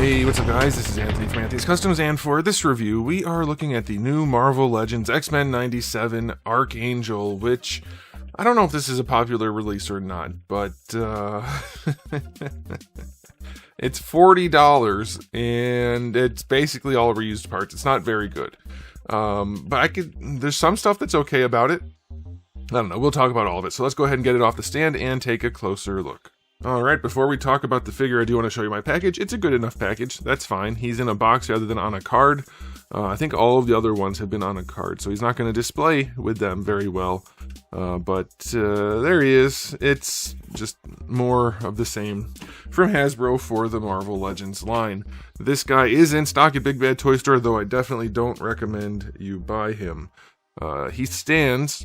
Hey, what's up guys? This is Anthony from Anthony's Customs, and for this review, we are looking at the new Marvel Legends X-Men 97 Archangel, which, I don't know if this is a popular release or not, but, it's $40, and it's basically all reused parts. It's not very good. But there's some stuff that's okay about it. I don't know, we'll talk about all of it, so let's go ahead and get it off the stand and take a closer look. Alright, before we talk about the figure, I do want to show you my package. It's a good enough package, that's fine. He's in a box rather than on a card. I think all of the other ones have been on a card, so he's not going to display with them very well. But there he is. It's just more of the same from Hasbro for the Marvel Legends line. This guy is in stock at Big Bad Toy Store, though I definitely don't recommend you buy him. He stands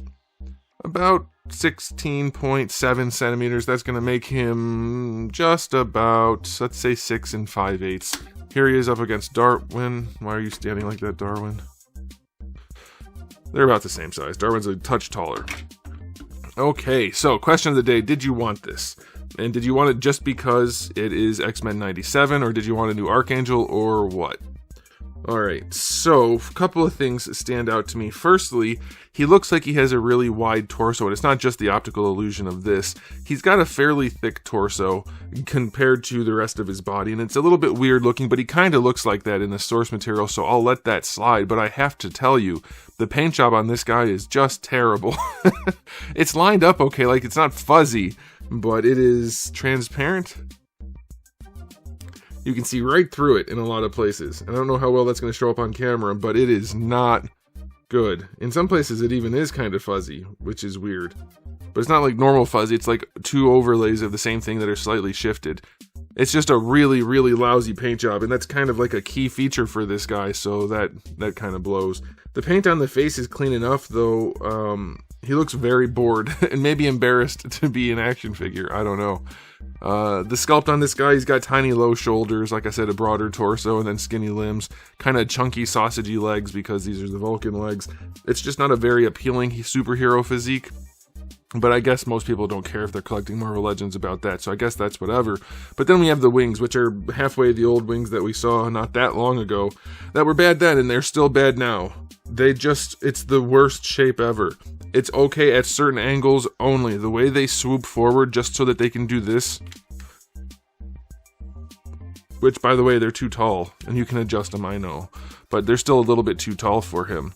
about 16.7 centimeters. That's going to make him just about, let's say, 6 5/8. Here he is up against Darwin. Why are you standing like that, Darwin? They're about the same size. Darwin's a touch taller. Okay, so question of the day, did you want this? And did you want it just because it is X-Men 97, or did you want a new Archangel, or what? Alright, so a couple of things stand out to me. Firstly, he looks like he has a really wide torso, and it's not just the optical illusion of this. He's got a fairly thick torso compared to the rest of his body, and it's a little bit weird looking, but he kind of looks like that in the source material, so I'll let that slide. But I have to tell you, the paint job on this guy is just terrible. It's lined up okay, like it's not fuzzy, but it is transparent. You can see right through it in a lot of places. I don't know how well that's going to show up on camera, but it is not good. In some places it even is kind of fuzzy, which is weird. But it's not like normal fuzzy, it's like two overlays of the same thing that are slightly shifted. It's just a really, really lousy paint job, and that's kind of like a key feature for this guy, so that kind of blows. The paint on the face is clean enough, though. He looks very bored and maybe embarrassed to be an action figure. I don't know. The sculpt on this guy, he's got tiny low shoulders, like I said, a broader torso, and then skinny limbs, kind of chunky sausagey legs because these are the Vulcan legs. It's just not a very appealing superhero physique, but I guess most people don't care if they're collecting Marvel Legends about that, so I guess that's whatever. But then we have the wings, which are halfway the old wings that we saw not that long ago, that were bad then, and they're still bad now. It's the worst shape ever. It's okay at certain angles only. The way they swoop forward just so that they can do this, which, by the way, they're too tall, and you can adjust them, I know, but they're still a little bit too tall for him.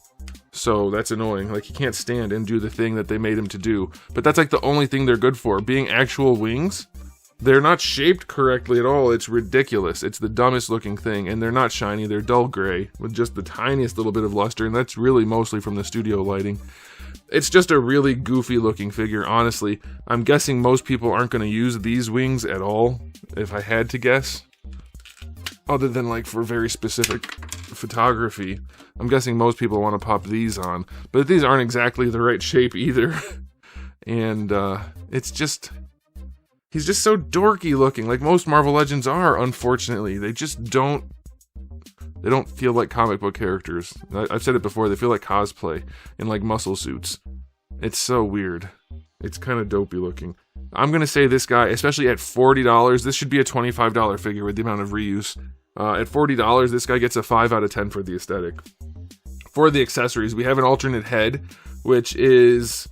So that's annoying. Like, he can't stand and do the thing that they made him to do. But that's like the only thing they're good for. Being actual wings, they're not shaped correctly at all. It's ridiculous. It's the dumbest looking thing, and they're not shiny. They're dull gray with just the tiniest little bit of luster, and that's really mostly from the studio lighting. It's just a really goofy looking figure, honestly. I'm guessing most people aren't going to use these wings at all, if I had to guess. Other than like for very specific photography. I'm guessing most people want to pop these on. But these aren't exactly the right shape either. And it's just... he's just so dorky looking, like most Marvel Legends are, unfortunately. They just don't... they don't feel like comic book characters. I've said it before, they feel like cosplay in like muscle suits. It's so weird. It's kind of dopey looking. I'm going to say this guy, especially at $40, this should be a $25 figure with the amount of reuse. At $40, this guy gets a 5 out of 10 for the aesthetic. For the accessories, we have an alternate head, which is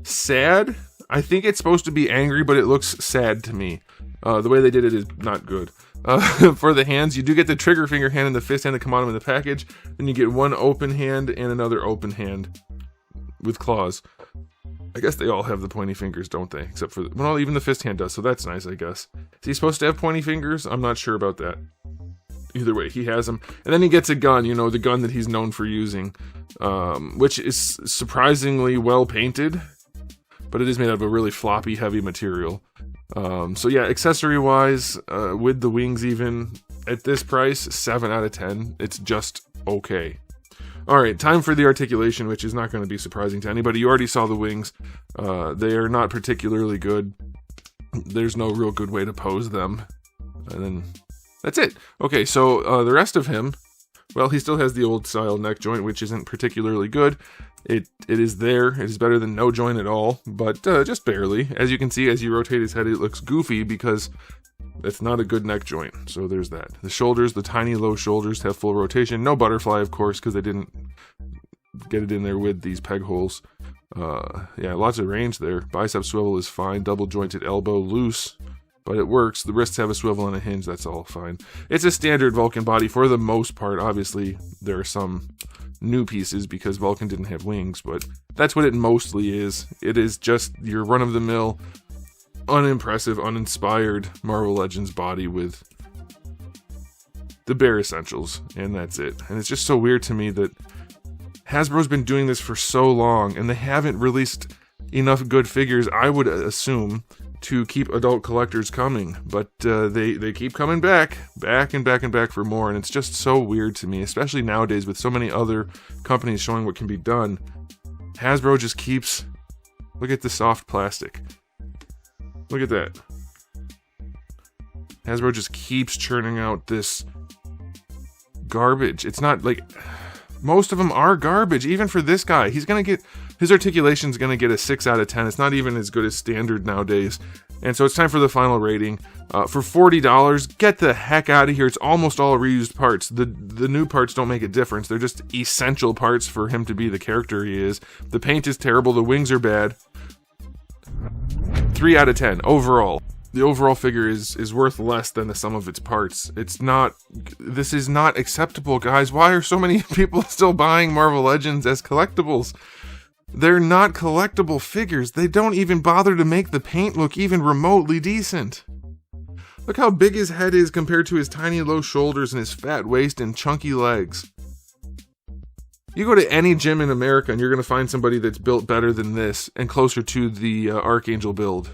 sad. I think it's supposed to be angry, but it looks sad to me. The way they did it is not good. For the hands, you do get the trigger finger hand and the fist hand that come on in the package. Then you get one open hand and another open hand with claws. I guess they all have the pointy fingers, don't they? Except for, well, even the fist hand does, so that's nice, I guess. Is he supposed to have pointy fingers? I'm not sure about that. Either way, he has them. And then he gets a gun, you know, the gun that he's known for using, which is surprisingly well painted, but it is made out of a really floppy, heavy material. So yeah, accessory-wise, with the wings even, at this price, 7 out of 10. It's just okay. Alright, time for the articulation, which is not going to be surprising to anybody. You already saw the wings. They are not particularly good. There's no real good way to pose them. And then, that's it. Okay, so the rest of him, well, he still has the old style neck joint, which isn't particularly good. It is there. It is better than no joint at all, but just barely. As you can see, as you rotate his head, it looks goofy because It's not a good neck joint, so there's that. The shoulders, the tiny low shoulders have full rotation. No butterfly, of course, because they didn't get it in there with these peg holes. Yeah, lots of range there. Bicep swivel is fine. Double jointed elbow, loose, but it works. The wrists have a swivel and a hinge. That's all fine. It's a standard Vulcan body for the most part. Obviously, there are some new pieces because Vulcan didn't have wings, but that's what it mostly is. It is just your run-of-the-mill, unimpressive, uninspired Marvel Legends body with the bare essentials, and that's it. And it's just so weird to me that Hasbro's been doing this for so long, and they haven't released enough good figures, I would assume, to keep adult collectors coming. But they keep coming back and back for more, and it's just so weird to me, especially nowadays with so many other companies showing what can be done. Hasbro just keeps... Look at the soft plastic. Look at that. Hasbro just keeps churning out this garbage. It's not like... Most of them are garbage, even for this guy. He's gonna get... His articulation's gonna get a 6 out of 10. It's not even as good as standard nowadays. And so it's time for the final rating. For $40, get the heck out of here. It's almost all reused parts. The new parts don't make a difference. They're just essential parts for him to be the character he is. The paint is terrible. The wings are bad. 3 out of 10 overall. The overall figure is worth less than the sum of its parts. It's not... This is not acceptable, guys. Why are so many people still buying Marvel Legends as collectibles? They're not collectible figures. They don't even bother to make the paint look even remotely decent. Look how big his head is compared to his tiny low shoulders and his fat waist and chunky legs. You go to any gym in America and you're going to find somebody that's built better than this and closer to the Archangel build.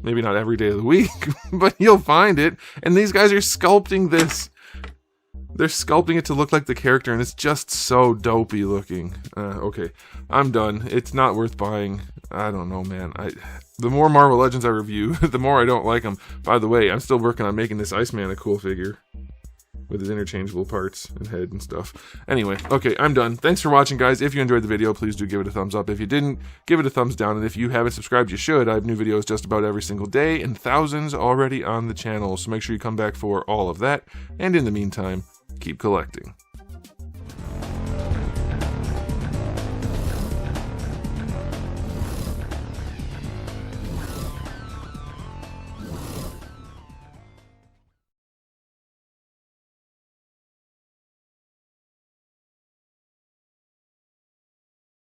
Maybe not every day of the week, but you'll find it. And these guys are sculpting this. They're sculpting it to look like the character, and it's just so dopey looking. Okay, I'm done. It's not worth buying. I don't know, man. The more Marvel Legends I review, the more I don't like them. By the way, I'm still working on making this Iceman a cool figure with his interchangeable parts and head and stuff. Anyway, okay, I'm done. Thanks for watching, guys. If you enjoyed the video, please do give it a thumbs up. If you didn't, give it a thumbs down. And if you haven't subscribed, you should. I have new videos just about every single day and thousands already on the channel. So make sure you come back for all of that. And in the meantime, keep collecting.